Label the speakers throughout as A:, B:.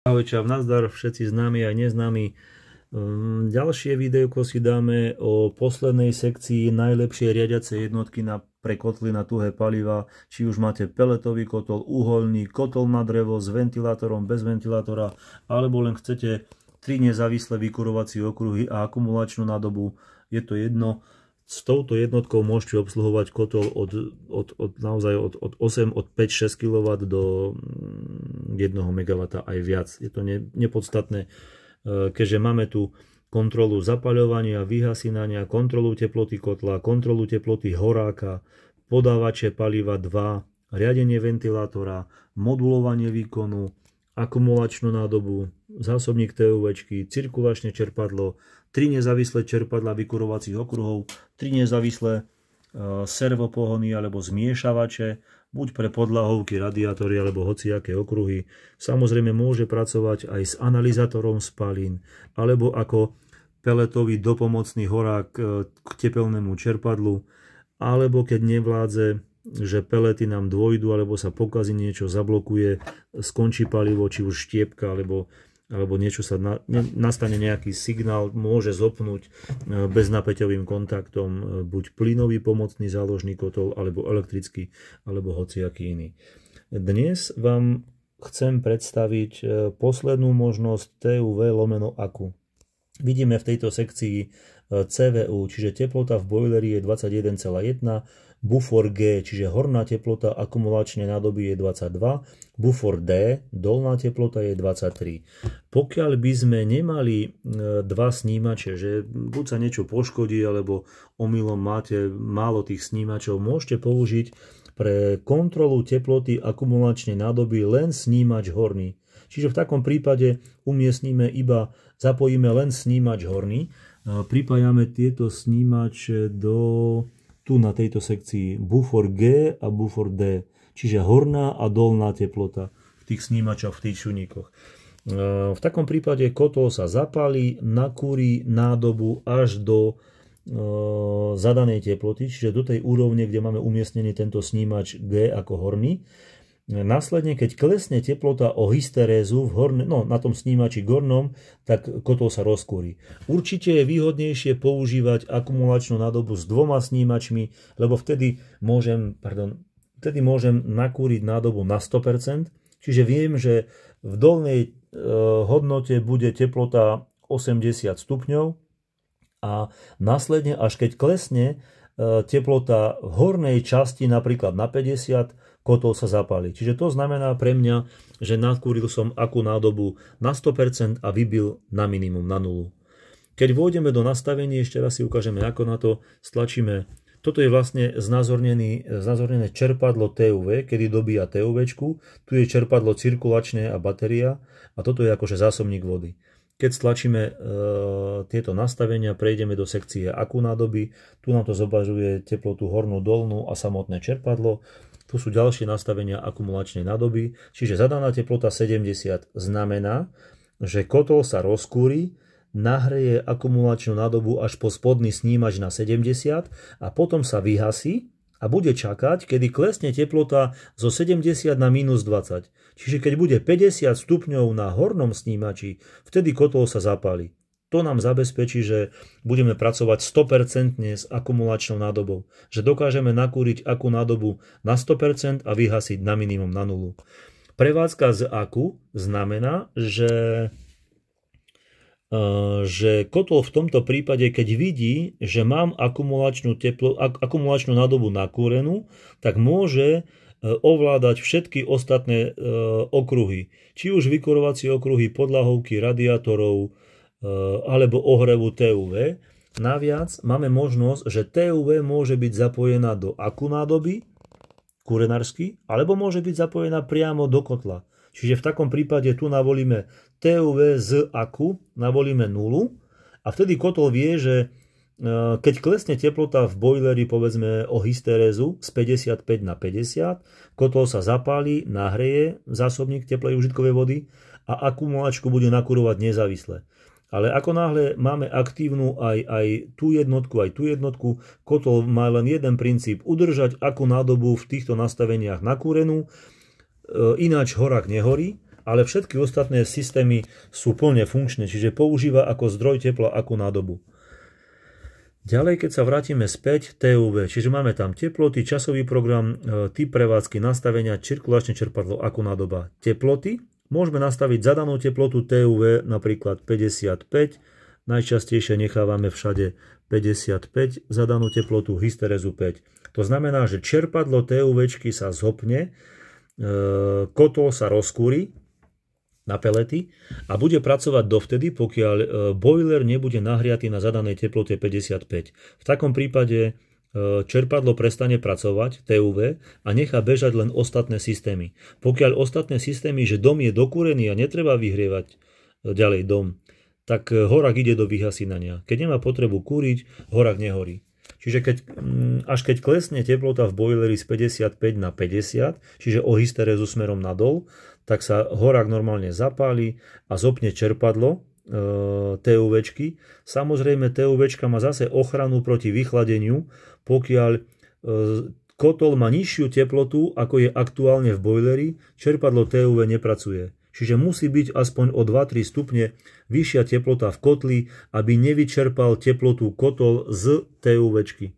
A: Ahojča, nazdar všetci známi a neznámi. Ďalšie videjko si dáme o poslednej sekcii najlepšie riadiace jednotky pre kotly na tuhé paliva. Či už máte peletový kotol, uhoľný, kotol na drevo s ventilátorom, bez ventilátora, alebo len chcete 3 nezávislé vykurovacie okruhy a akumulačnú nádobu. Je to jedno. S touto jednotkou môžete obsluhovať kotol od 8, od 5-6 kW do 1 MW aj viac. Je to nepodstatné, keďže máme tu kontrolu zapaľovania, vyhasínania, kontrolu teploty kotla, kontrolu teploty horáka, podávače paliva 2, riadenie ventilátora, modulovanie výkonu, akumulačnú nádobu, zásobník TUVčky, cirkulačné čerpadlo, 3 nezávislé čerpadlá vykurovacích okruhov, 3 nezávislé servopohony alebo zmiešavače, buď pre podlahovky, radiátory alebo hociaké okruhy. Samozrejme môže pracovať aj s analyzátorom spalín alebo ako peletový dopomocný horák k tepelnému čerpadlu, alebo keď nevládze, že pelety nám dôjdu alebo sa pokazí niečo, zablokuje, skončí palivo, či už štiepka alebo niečo sa nastane nejaký signál, môže zopnúť beznapäťovým kontaktom buď plynový pomocný záložný kotol, alebo elektrický, alebo hociaký iný. Dnes vám chcem predstaviť poslednú možnosť TUV/AKU. Vidíme v tejto sekcii CVU, čiže teplota v bojleri je 21,1, bufor G, čiže horná teplota akumulačnej nádoby je 22, bufor D, dolná teplota je 23. Pokiaľ by sme nemali dva snímače, že buď sa niečo poškodí, alebo omylom máte málo tých snímačov, môžete použiť pre kontrolu teploty akumulačnej nádoby len snímač horný. Čiže v takom prípade zapojíme len snímač horný, pripájame tieto snímače tu na tejto sekcii bufor G a bufor D, čiže horná a dolná teplota v tých snímačoch, v tých šuníkoch. V takom prípade kotol sa zapálí, nakúri nádobu až do zadanej teploty, čiže do tej úrovne, kde máme umiestnený tento snímač G ako horný. Následne, keď klesne teplota o hysterézu na tom snímači gornom, tak kotol sa rozkúri. Určite je výhodnejšie používať akumulačnú nádobu s 2 snímačmi, lebo vtedy môžem nakúriť nádobu na 100%, čiže viem, že v dolnej hodnote bude teplota 80 stupňov a následne, až keď klesne teplota v hornej časti napríklad na 50, kotol sa zapáli. Čiže to znamená pre mňa, že nakúril som akú nádobu na 100% a vybil na minimum, na nulu. Keď vôjdeme do nastavení, ešte raz si ukážeme, ako na to stlačíme. Toto je vlastne znázornené čerpadlo TUV, kedy dobíja TUVčku. Tu je čerpadlo cirkulačné a batéria a toto je akože zásobník vody. Keď stlačíme tieto nastavenia, prejdeme do sekcie akú nádoby. Tu nám to zobrazuje teplotu hornú, dolnú a samotné čerpadlo. Tu sú ďalšie nastavenia akumulačnej nádoby. Čiže zadaná teplota 70 znamená, že kotol sa rozkúri, nahreje akumulačnú nádobu až po spodný snímač na 70 a potom sa vyhasí a bude čakať, kedy klesne teplota zo 70 na -20. Čiže keď bude 50 stupňov na hornom snímači, vtedy kotol sa zapáli. To nám zabezpečí, že budeme pracovať 100% s akumulačnou nádobou. Že dokážeme nakúriť akú nádobu na 100% a vyhasiť na minimum, na nulu. Prevádzka z akú znamená, že kotol v tomto prípade, keď vidí, že mám akumulačnú nádobu nakúrenú, tak môže ovládať všetky ostatné okruhy. Či už vykurovacie okruhy, podlahovky, radiátorov, alebo ohrevu TUV. Naviac máme možnosť, že TUV môže byť zapojená do akú nádoby, kurenársky, alebo môže byť zapojená priamo do kotla. Čiže v takom prípade tu navolíme TUV z akú, navolíme 0 a vtedy kotol vie, že keď klesne teplota v bojleri povedzme o hysterézu z 55 na 50, kotol sa zapáli, nahreje zásobník teplej užitkovej vody a akumulačku bude nakúrovať nezávisle. Ale ako náhle máme aktívnu aj tú jednotku, kotol má len jeden princíp, udržať akú nádobu v týchto nastaveniach nakúrenú, ináč horák nehorí ale všetky ostatné systémy sú plne funkčné, čiže používa ako zdroj tepla akú nádobu. Ďalej, keď sa vrátime späť, TUV, čiže máme tam teploty, časový program, typ prevádzky, nastavenia, cirkulačné čerpadlo, akú nádoba, teploty. Môžeme nastaviť zadanú teplotu TUV, napríklad 55, najčastejšie nechávame všade 55, zadanú teplotu, hysterézu 5. To znamená, že čerpadlo TUVčky sa zhopne, kotol sa rozkúri na pelety a bude pracovať dovtedy, pokiaľ boiler nebude nahriatý na zadanej teplote 55. V takom prípade čerpadlo prestane pracovať, TUV, a nechá bežať len ostatné systémy. Pokiaľ ostatné systémy, že dom je dokúrený a netreba vyhrievať ďalej dom, tak horák ide do vyhasínania. Keď nemá potrebu kúriť, horák nehorí. Čiže až keď klesne teplota v boileri z 55 na 50, čiže o hysterézu smerom nadol, tak sa horák normálne zapáli a zopne čerpadlo TUVčky. Samozrejme TUVčka má zase ochranu proti vychladeniu, pokiaľ kotol má nižšiu teplotu, ako je aktuálne v boileri, čerpadlo TUV nepracuje. Čiže musí byť aspoň o 2-3 stupne vyššia teplota v kotli, aby nevyčerpal teplotu kotol z TUVčky.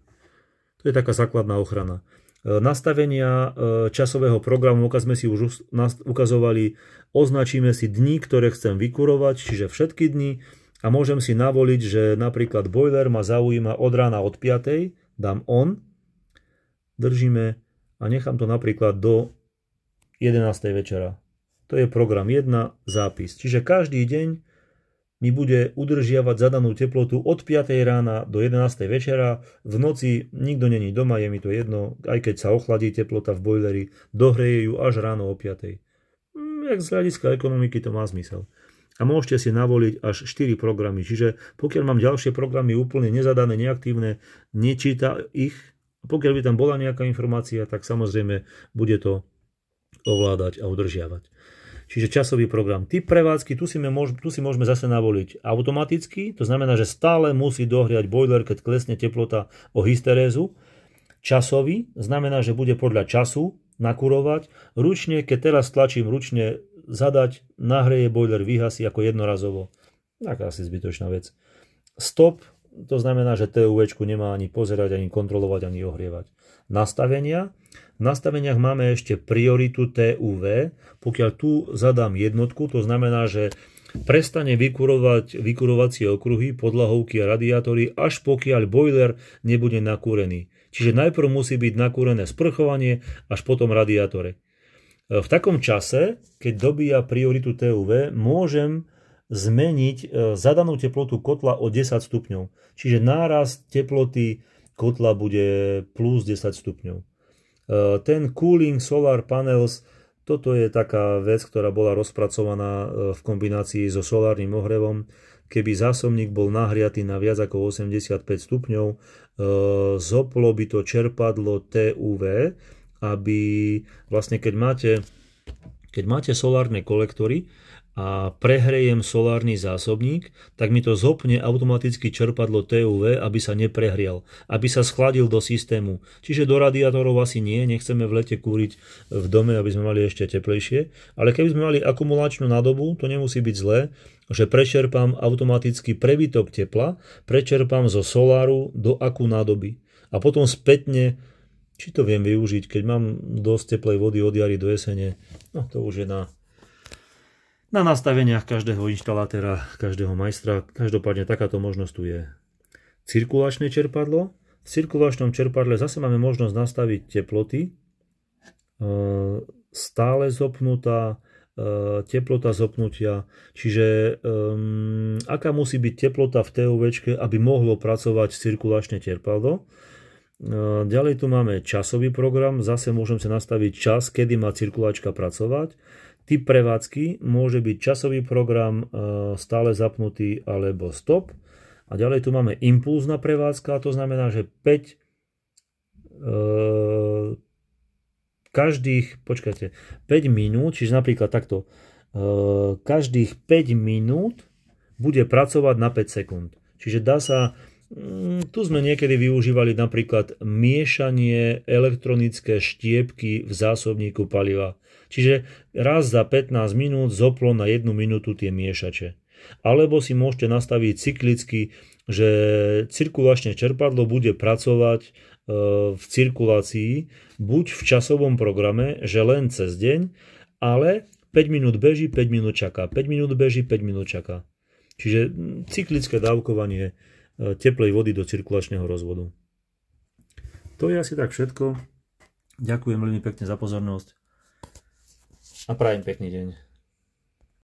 A: To je taká základná ochrana. Nastavenia časového programu, ako sme si už ukazovali, označíme si dni, ktoré chcem vykurovať, čiže všetky dni, a môžem si navoliť, že napríklad boiler ma zaujíma od rána od 5, dám on, držíme a nechám to napríklad do 11. večera. To je program 1, zápis. Čiže každý deň mi bude udržiavať zadanú teplotu od 5 rána do 11 večera. V noci nikto není doma, je mi to jedno, aj keď sa ochladí teplota v boileri, dohreje ju až ráno o 5. Jak z hľadiska ekonomiky to má zmysel. A môžete si navoliť až 4 programy. Čiže pokiaľ mám ďalšie programy úplne nezadané, neaktívne, nečíta ich, pokiaľ by tam bola nejaká informácia, tak samozrejme bude to ovládať a udržiavať. Čiže časový program. Typ prevádzky, tu si môžeme zase navoliť automaticky, to znamená, že stále musí dohriať boiler, keď klesne teplota o hysterézu. Časový, znamená, že bude podľa času nakurovať. Ručne, keď teraz tlačím ručne zadať, nahreje boiler, vyhasí ako jednorazovo. Taká asi zbytočná vec. Stop, to znamená, že TUVčku nemá ani pozerať, ani kontrolovať, ani ohrievať. Nastavenia. V nastaveniach máme ešte prioritu TUV. Pokiaľ tu zadám jednotku, to znamená, že prestane vykurovať vykurovacie okruhy, podlahovky a radiátory, až pokiaľ boiler nebude nakúrený. Čiže najprv musí byť nakúrené sprchovanie, až potom radiátory. V takom čase, keď dobíja prioritu TUV, môžem zmeniť zadanú teplotu kotla o 10 stupňov. Čiže nárast teploty kotla bude plus 10 stupňov. Ten cooling solar panels, toto je taká vec, ktorá bola rozpracovaná v kombinácii so solárnym ohrevom. Keby zásobník bol nahriatý na viac ako 85 stupňov, zoplo by to čerpadlo TUV, aby vlastne keď máte solárne kolektory a prehrejem solárny zásobník, tak mi to zopne automaticky čerpadlo TUV, aby sa neprehrial, aby sa schladil do systému. Čiže do radiátorov asi nie, nechceme v lete kúriť v dome, aby sme mali ešte teplejšie, ale keby sme mali akumulačnú nádobu, to nemusí byť zlé, že prečerpám automaticky prebytok tepla, prečerpám zo soláru do akú nádoby a potom spätne, či to viem využiť, keď mám dosť teplej vody od jary do jesene, no to už je na nastaveniach každého inštalatéra, každého majstra. Každopádne takáto možnosť tu je. Cirkulačné čerpadlo. V cirkulačnom čerpadle zase máme možnosť nastaviť teploty. Stále zopnutá, teplota zopnutia. Čiže aká musí byť teplota v TUVčke, aby mohlo pracovať cirkulačné čerpadlo. Ďalej tu máme časový program. Zase môžem si nastaviť čas, kedy má cirkulačka pracovať. Typ prevádzky môže byť časový program, stále zapnutý alebo stop. A ďalej tu máme impulzná prevádzka, to znamená, že 5 minút, čiže napríklad takto, každých 5 minút bude pracovať na 5 sekúnd. Čiže dá sa Tu sme niekedy využívali napríklad miešanie elektronické štiepky v zásobníku paliva. Čiže raz za 15 minút zoplo na 1 minútu tie miešače. Alebo si môžete nastaviť cyklicky, že cirkulačné čerpadlo bude pracovať v cirkulácii buď v časovom programe, že len cez deň, ale 5 minút beží, 5 minút čaká, 5 minút beží, 5 minút čaká. Čiže cyklické dávkovanie teplej vody do cirkulačného rozvodu. To je asi tak všetko. Ďakujem veľmi pekne za pozornosť a prajem pekný deň.